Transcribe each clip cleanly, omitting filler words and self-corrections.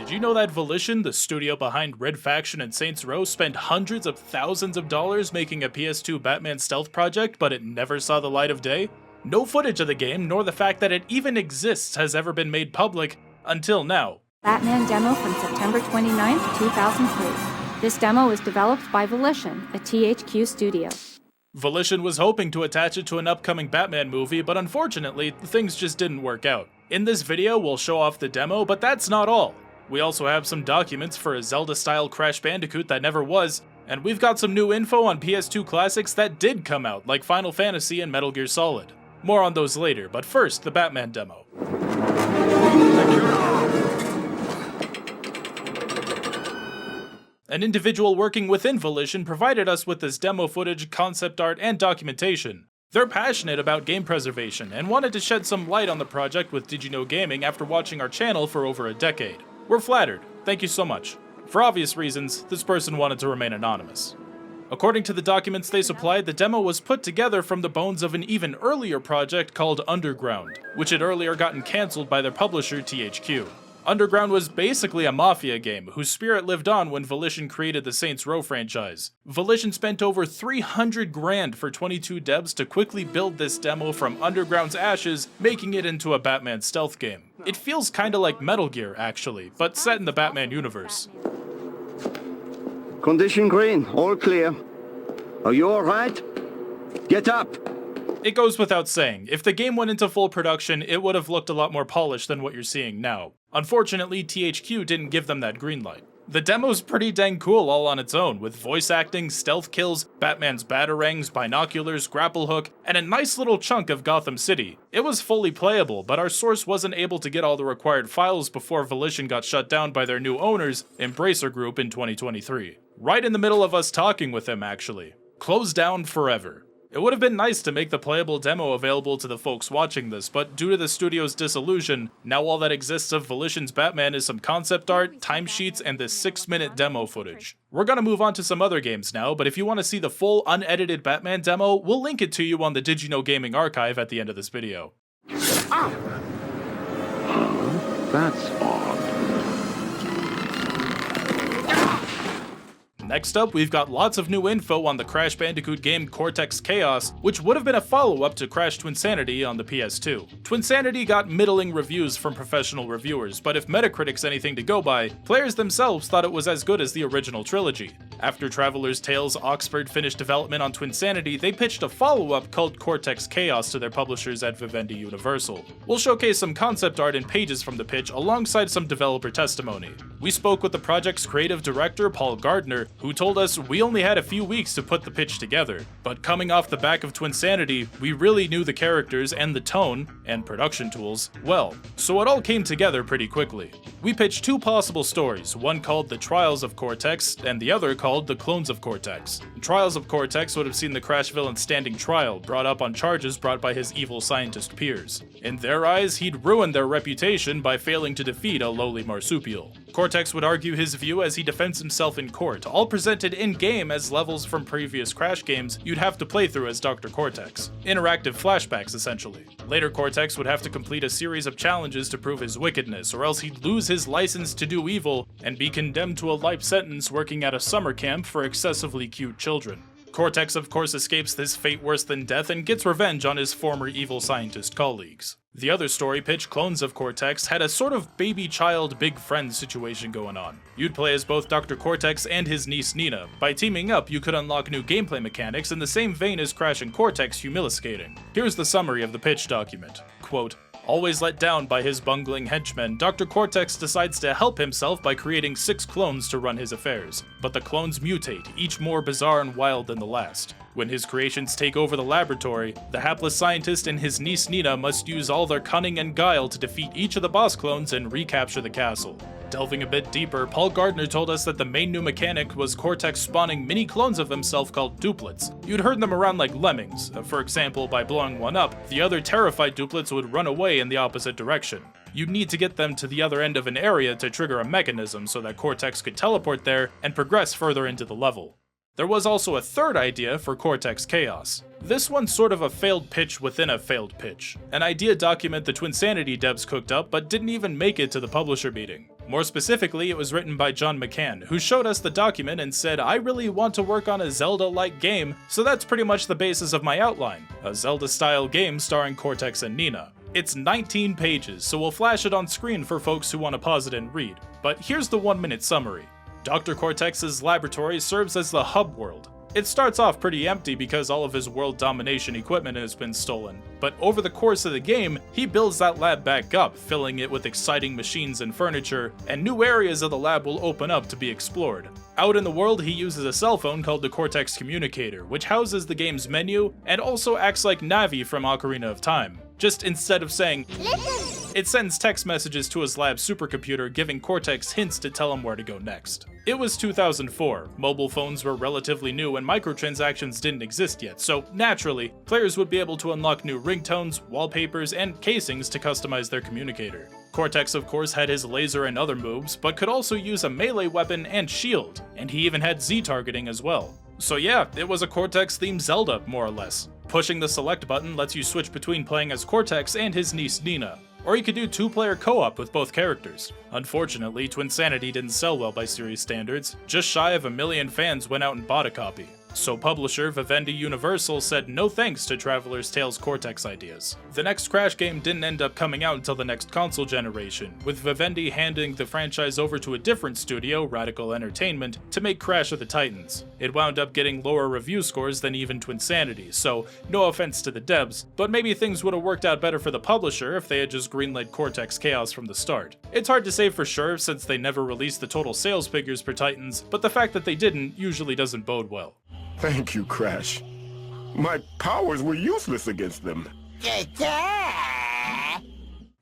Did you know that Volition, the studio behind Red Faction and Saints Row, spent hundreds of thousands of dollars making a PS2 Batman stealth project, but it never saw the light of day? No footage of the game, nor the fact that it even exists, has ever been made public, until now. Batman demo from September 29, 2003. This demo was developed by Volition, a THQ studio. Volition was hoping to attach it to an upcoming Batman movie, but unfortunately, things just didn't work out. In this video, we'll show off the demo, but that's not all. We also have some documents for a Zelda-style Crash Bandicoot that never was, and we've got some new info on PS2 classics that did come out, like Final Fantasy and Metal Gear Solid. More on those later, but first, the Batman demo. An individual working within Volition provided us with this demo footage, concept art, and documentation. They're passionate about game preservation and wanted to shed some light on the project with DidYouKnowGaming after watching our channel for over a decade. We're flattered. Thank you so much. For obvious reasons, this person wanted to remain anonymous. According to the documents they supplied, the demo was put together from the bones of an even earlier project called Underground, which had earlier gotten cancelled by their publisher THQ. Underground was basically a mafia game, whose spirit lived on when Volition created the Saints Row franchise. Volition spent over 300 grand for 22 devs to quickly build this demo from Underground's ashes, making it into a Batman stealth game. It feels kinda like Metal Gear, actually, but set in the Batman universe. Condition green, all clear. Are you alright? Get up! It goes without saying, if the game went into full production, it would have looked a lot more polished than what you're seeing now. Unfortunately, THQ didn't give them that green light. The demo's pretty dang cool all on its own, with voice acting, stealth kills, Batman's batarangs, binoculars, grapple hook, and a nice little chunk of Gotham City. It was fully playable, but our source wasn't able to get all the required files before Volition got shut down by their new owners, Embracer Group, in 2023. Right in the middle of us talking with them, actually. Closed down forever. It would have been nice to make the playable demo available to the folks watching this, but due to the studio's dissolution, now all that exists of Volition's Batman is some concept art, timesheets, and this 6-minute demo footage. We're gonna move on to some other games now, but if you want to see the full unedited Batman demo, we'll link it to you on the DidYouKnowGaming archive at the end of this video. Ah! That's odd. Next up, we've got lots of new info on the Crash Bandicoot game Cortex Chaos, which would have been a follow-up to Crash Twinsanity on the PS2. Twinsanity got middling reviews from professional reviewers, but if Metacritic's anything to go by, players themselves thought it was as good as the original trilogy. After Traveler's Tales Oxford finished development on Twinsanity, they pitched a follow-up called Cortex Chaos to their publishers at Vivendi Universal. We'll showcase some concept art and pages from the pitch alongside some developer testimony. We spoke with the project's creative director, Paul Gardner, who told us we only had a few weeks to put the pitch together, but coming off the back of Twinsanity, we really knew the characters and the tone, and production tools, well, so it all came together pretty quickly. We pitched two possible stories, one called The Trials of Cortex, and the other called The Clones of Cortex. Trials of Cortex would have seen the Crash villain standing trial, brought up on charges brought by his evil scientist peers. In their eyes, he'd ruined their reputation by failing to defeat a lowly marsupial. Cortex would argue his view as he defends himself in court, all presented in-game as levels from previous Crash games you'd have to play through as Dr. Cortex. Interactive flashbacks, essentially. Later, Cortex would have to complete a series of challenges to prove his wickedness, or else he'd lose his license to do evil and be condemned to a life sentence working at a summer camp for excessively cute children. Cortex, of course, escapes this fate worse than death and gets revenge on his former evil scientist colleagues. The other story pitch, Clones of Cortex, had a sort of baby child big friend situation going on. You'd play as both Dr. Cortex and his niece Nina. By teaming up, you could unlock new gameplay mechanics in the same vein as Crash and Cortex humiliscating. Here's the summary of the pitch document. Quote, always let down by his bungling henchmen, Dr. Cortex decides to help himself by creating 6 clones to run his affairs. But the clones mutate, each more bizarre and wild than the last. When his creations take over the laboratory, the hapless scientist and his niece Nina must use all their cunning and guile to defeat each of the boss clones and recapture the castle. Delving a bit deeper, Paul Gardner told us that the main new mechanic was Cortex spawning mini clones of himself called duplets. You'd herd them around like lemmings. For example, by blowing one up, the other terrified duplets would run away in the opposite direction. You'd need to get them to the other end of an area to trigger a mechanism so that Cortex could teleport there and progress further into the level. There was also a third idea for Cortex Chaos. This one's sort of a failed pitch within a failed pitch. An idea document the Twinsanity devs cooked up but didn't even make it to the publisher meeting. More specifically, it was written by John McCann, who showed us the document and said, "I really want to work on a Zelda-like game, so that's pretty much the basis of my outline, a Zelda-style game starring Cortex and Nina." It's 19 pages, so we'll flash it on screen for folks who want to pause it and read. But here's the 1-minute summary. Dr. Cortex's laboratory serves as the hub world. It starts off pretty empty because all of his world domination equipment has been stolen, but over the course of the game, he builds that lab back up, filling it with exciting machines and furniture, and new areas of the lab will open up to be explored. Out in the world, he uses a cell phone called the Cortex Communicator, which houses the game's menu and also acts like Navi from Ocarina of Time. Just instead of saying, "Listen," it sends text messages to his lab supercomputer, giving Cortex hints to tell him where to go next. It was 2004, mobile phones were relatively new and microtransactions didn't exist yet, so naturally, players would be able to unlock new ringtones, wallpapers, and casings to customize their communicator. Cortex of course had his laser and other moves, but could also use a melee weapon and shield, and he even had Z-targeting as well. So yeah, it was a Cortex-themed Zelda, more or less. Pushing the select button lets you switch between playing as Cortex and his niece Nina, or you could do 2-player co-op with both characters. Unfortunately, Twinsanity didn't sell well by series standards. Just shy of 1 million fans went out and bought a copy. So publisher Vivendi Universal said no thanks to Traveler's Tales Cortex ideas. The next Crash game didn't end up coming out until the next console generation, with Vivendi handing the franchise over to a different studio, Radical Entertainment, to make Crash of the Titans. It wound up getting lower review scores than even Twinsanity, so no offense to the devs, but maybe things would have worked out better for the publisher if they had just greenlit Cortex Chaos from the start. It's hard to say for sure since they never released the total sales figures for Titans, but the fact that they didn't usually doesn't bode well. Thank you, Crash. My powers were useless against them.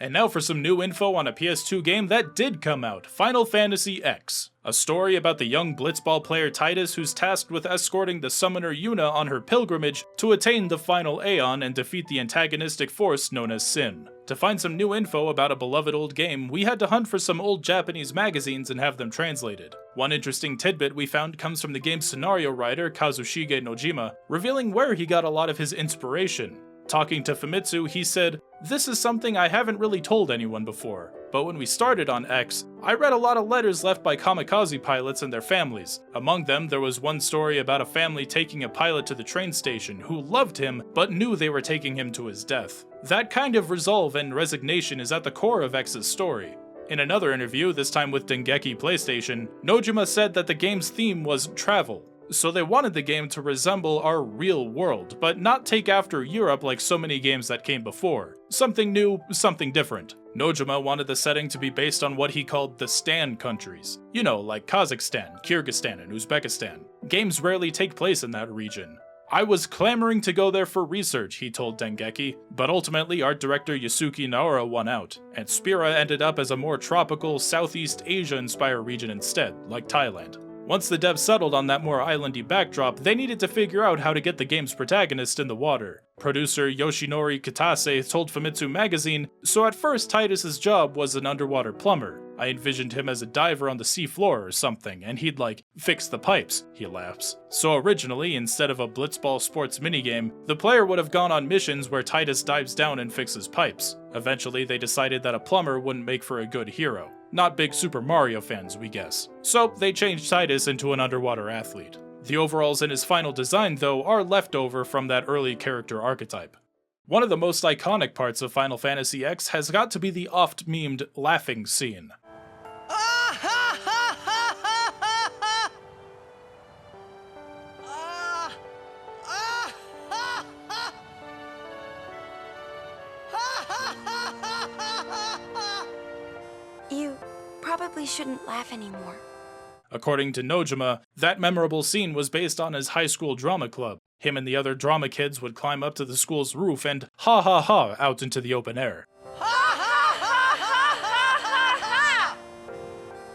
And now for some new info on a PS2 game that did come out, Final Fantasy X. A story about the young blitzball player Tidus who's tasked with escorting the summoner Yuna on her pilgrimage to attain the final Aeon and defeat the antagonistic force known as Sin. To find some new info about a beloved old game, we had to hunt for some old Japanese magazines and have them translated. One interesting tidbit we found comes from the game's scenario writer Kazushige Nojima, revealing where he got a lot of his inspiration. Talking to Famitsu, he said, "This is something I haven't really told anyone before, but when we started on X, I read a lot of letters left by kamikaze pilots and their families. Among them, there was one story about a family taking a pilot to the train station who loved him but knew they were taking him to his death. That kind of resolve and resignation is at the core of X's story." In another interview, this time with Dengeki PlayStation, Nojima said that the game's theme was travel. So they wanted the game to resemble our real world, but not take after Europe like so many games that came before. Something new, something different. Nojima wanted the setting to be based on what he called the Stan countries. You know, like Kazakhstan, Kyrgyzstan, and Uzbekistan. Games rarely take place in that region. "I was clamoring to go there for research," he told Dengeki, but ultimately art director Yasuki Naora won out, and Spira ended up as a more tropical, Southeast Asia-inspired region instead, like Thailand. Once the devs settled on that more islandy backdrop, they needed to figure out how to get the game's protagonist in the water. Producer Yoshinori Kitase told Famitsu magazine, "So at first Tidus's job was an underwater plumber. I envisioned him as a diver on the seafloor or something, and he'd fix the pipes," he laughs. So originally, instead of a blitzball sports minigame, the player would have gone on missions where Tidus dives down and fixes pipes. Eventually they decided that a plumber wouldn't make for a good hero. Not big Super Mario fans, we guess. So they changed Tidus into an underwater athlete. The overalls in his final design, though, are leftover from that early character archetype. One of the most iconic parts of Final Fantasy X has got to be the oft-memed laughing scene. You probably shouldn't laugh anymore. According to Nojima, that memorable scene was based on his high school drama club. Him and the other drama kids would climb up to the school's roof and ha ha ha out into the open air.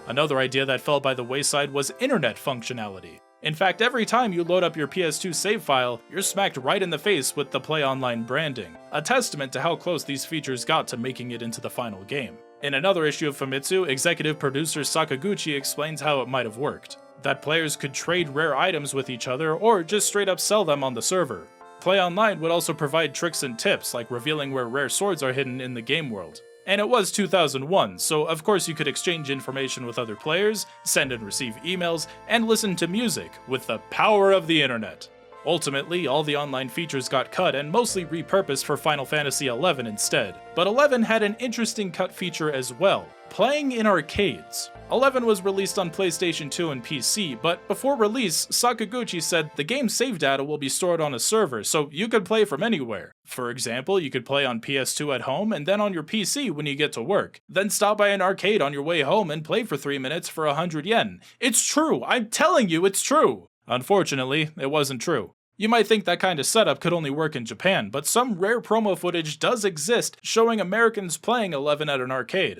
Another idea that fell by the wayside was internet functionality. In fact, every time you load up your PS2 save file, you're smacked right in the face with the Play Online branding, a testament to how close these features got to making it into the final game. In another issue of Famitsu, executive producer Sakaguchi explains how it might have worked. That players could trade rare items with each other or just straight up sell them on the server. Play Online would also provide tricks and tips, like revealing where rare swords are hidden in the game world. And it was 2001, so of course you could exchange information with other players, send and receive emails, and listen to music with the power of the internet. Ultimately, all the online features got cut and mostly repurposed for Final Fantasy XI instead. But 11 had an interesting cut feature as well, playing in arcades. 11 was released on PlayStation 2 and PC, but before release, Sakaguchi said the game's save data will be stored on a server, so you could play from anywhere. For example, you could play on PS2 at home and then on your PC when you get to work. Then stop by an arcade on your way home and play for 3 minutes for 100 yen. It's true! I'm telling you, it's true! Unfortunately, it wasn't true. You might think that kind of setup could only work in Japan, but some rare promo footage does exist showing Americans playing 11 at an arcade.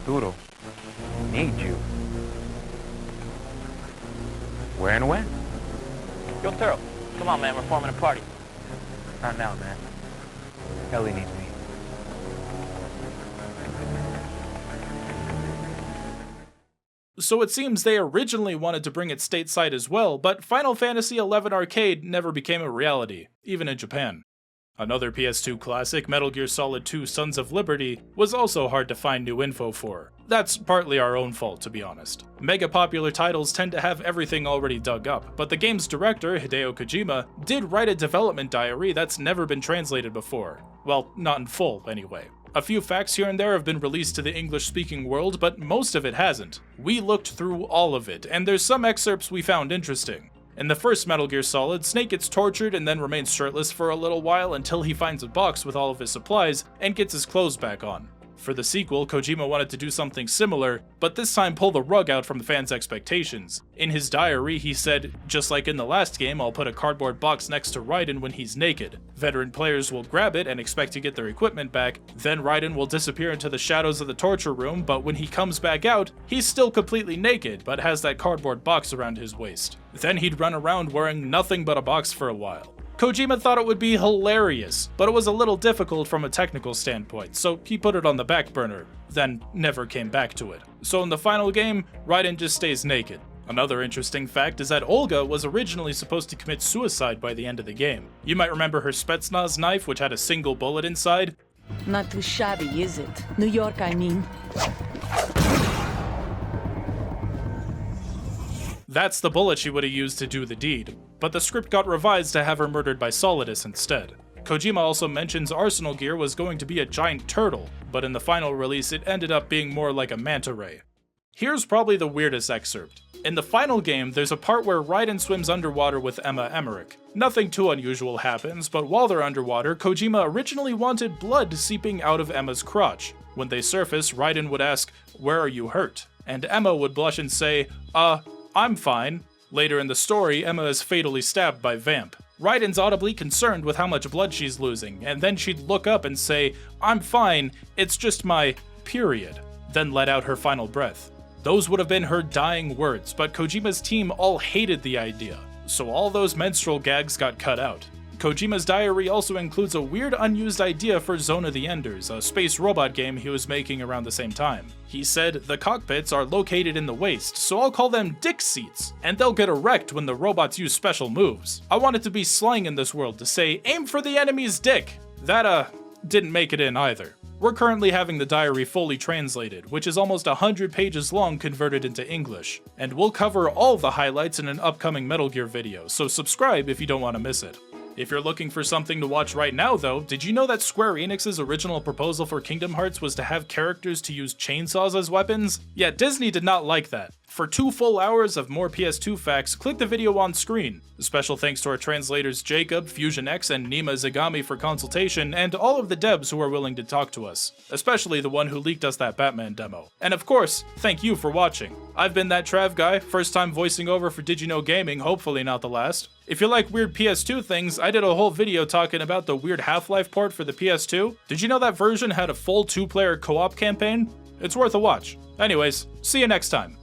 Doodle, need you. Where and when? Yo, Taro, come on, man, we're forming a party. Not now, man. Ellie needs me. So it seems they originally wanted to bring it stateside as well, but Final Fantasy XI Arcade never became a reality, even in Japan. Another PS2 classic, Metal Gear Solid 2 Sons of Liberty, was also hard to find new info for. That's partly our own fault, to be honest. Mega popular titles tend to have everything already dug up, but the game's director, Hideo Kojima, did write a development diary that's never been translated before. Well, not in full, anyway. A few facts here and there have been released to the English-speaking world, but most of it hasn't. We looked through all of it, and there's some excerpts we found interesting. In the first Metal Gear Solid, Snake gets tortured and then remains shirtless for a little while until he finds a box with all of his supplies and gets his clothes back on. For the sequel, Kojima wanted to do something similar, but this time pull the rug out from the fans' expectations. In his diary, he said, "Just like in the last game, I'll put a cardboard box next to Raiden when he's naked. Veteran players will grab it and expect to get their equipment back, then Raiden will disappear into the shadows of the torture room, but when he comes back out, he's still completely naked, but has that cardboard box around his waist. Then he'd run around wearing nothing but a box for a while." Kojima thought it would be hilarious, but it was a little difficult from a technical standpoint, so he put it on the back burner, then never came back to it. So in the final game, Raiden just stays naked. Another interesting fact is that Olga was originally supposed to commit suicide by the end of the game. You might remember her Spetsnaz knife, which had a single bullet inside. Not too shabby, is it? New York, I mean. That's the bullet she would have used to do the deed, but the script got revised to have her murdered by Solidus instead. Kojima also mentions Arsenal gear was going to be a giant turtle, but in the final release it ended up being more like a manta ray. Here's probably the weirdest excerpt. In the final game, there's a part where Raiden swims underwater with Emma Emmerich. Nothing too unusual happens, but while they're underwater, Kojima originally wanted blood seeping out of Emma's crotch. When they surface, Raiden would ask, "Where are you hurt?" And Emma would blush and say, "I'm fine." Later in the story, Emma is fatally stabbed by Vamp. Raiden's audibly concerned with how much blood she's losing, and then she'd look up and say, "I'm fine, it's just my period," then let out her final breath. Those would have been her dying words, but Kojima's team all hated the idea, so all those menstrual gags got cut out. Kojima's diary also includes a weird unused idea for Zone of the Enders, a space robot game he was making around the same time. He said, "The cockpits are located in the waist, so I'll call them dick seats, and they'll get erect when the robots use special moves. I want it to be slang in this world to say, 'Aim for the enemy's dick!' That, didn't make it in either." We're currently having the diary fully translated, which is almost 100 pages long converted into English, and we'll cover all the highlights in an upcoming Metal Gear video, so subscribe if you don't want to miss it. If you're looking for something to watch right now though, did you know that Square Enix's original proposal for Kingdom Hearts was to have characters to use chainsaws as weapons? Yeah, Disney did not like that. For 2 full hours of more PS2 facts, click the video on screen. Special thanks to our translators Jacob, Fusionx, and Nima Zeighami for Consultation, and all of the devs who are willing to talk to us, especially the one who leaked us that Batman demo. And of course, thank you for watching. I've been that Trav guy, first time voicing over for DidYouKnowGaming, hopefully not the last. If you like weird PS2 things, I did a whole video talking about the weird Half-Life port for the PS2. Did you know that version had a full 2-player co-op campaign? It's worth a watch. Anyways, see you next time.